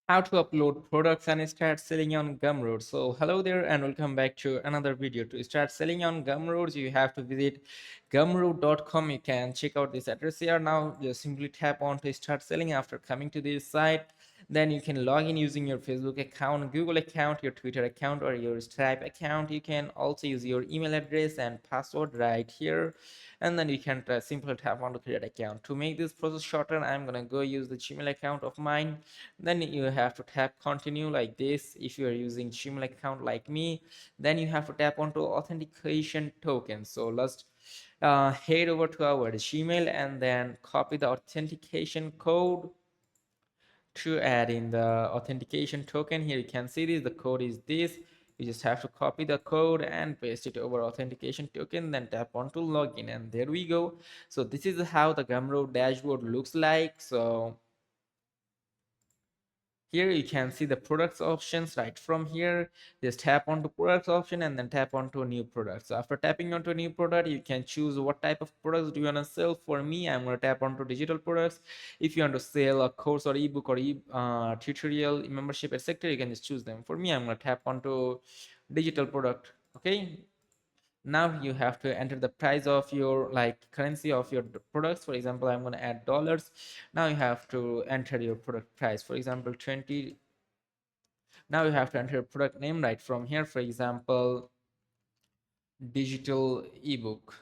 How to upload products and start selling on Gumroad. So hello there and welcome back to another video. To start selling on Gumroad, you have to visit gumroad.com. You can check out this address here. Now just simply tap on to start selling. After coming to this site, then you can log in using your Facebook account, Google account, your Twitter account, or your Stripe account. You can also use your email address and password right here, and then you can simply tap on to create account. To make this process shorter, I'm gonna go use the Gmail account of mine. Then you have to tap continue like this. If you are using Gmail account like me, then you have to tap onto authentication token. So let's head over to our Gmail and then copy the authentication code to add in the authentication token. Here you can see this, the code is this. You just have to copy the code and paste it over authentication token, then tap on to login, and there we go. So this is how the Gumroad dashboard looks like. So here you can see the products options. Right from here, just tap onto products option and then tap onto a new product. So after tapping onto a new product, you can choose what type of products do you want to sell. For me, I'm going to tap onto digital products. If you want to sell a course or ebook or tutorial, membership, etc., you can just choose them. For me, I'm going to tap onto digital product. Okay, now you have to enter the price of your currency of your products. For example, I'm going to add dollars. Now you have to enter your product price, for example 20. Now you have to enter a product name right from here, for example digital ebook.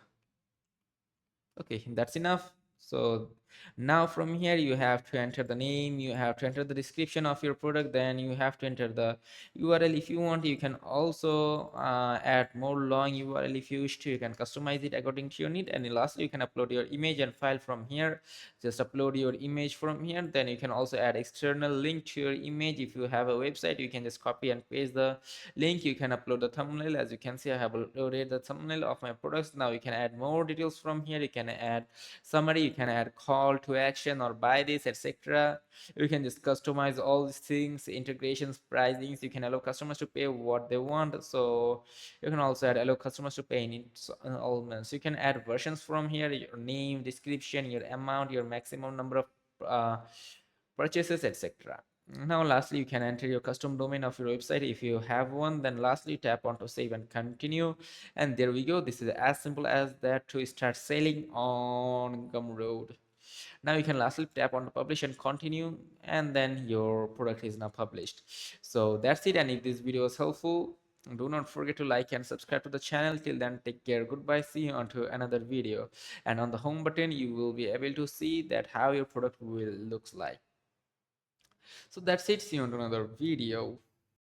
Okay, that's enough. So now from here you have to enter the name, you have to enter the description of your product, then you have to enter the URL. If you want, you can also add more long URL. If you wish to, you can customize it according to your need. And lastly, you can upload your image and file from here. Just upload your image from here. Then you can also add external link to your image. If you have a website, you can just copy and paste the link. You can upload the thumbnail. As you can see, I have uploaded the thumbnail of my products. Now you can add more details from here. You can add summary, you can add call to action or buy this, etc. You can just customize all these things, integrations, pricings. You can allow customers to pay what they want. So you can also allow customers to pay in installments. You can add versions from here, your name, description, your amount, your maximum number of uh, purchases, etc. Now lastly, you can enter your custom domain of your website if you have one. Then lastly, tap on to save and continue, and there we go. This is as simple as that to start selling on Gumroad. Now you can lastly tap on to publish and continue, and then your product is now published. So that's it. And if this video was helpful, do not forget to like and subscribe to the channel. Till then, take care, goodbye, see you onto another video. And on the home button, you will be able to see that how your product will looks like. So that's it. See you on another video.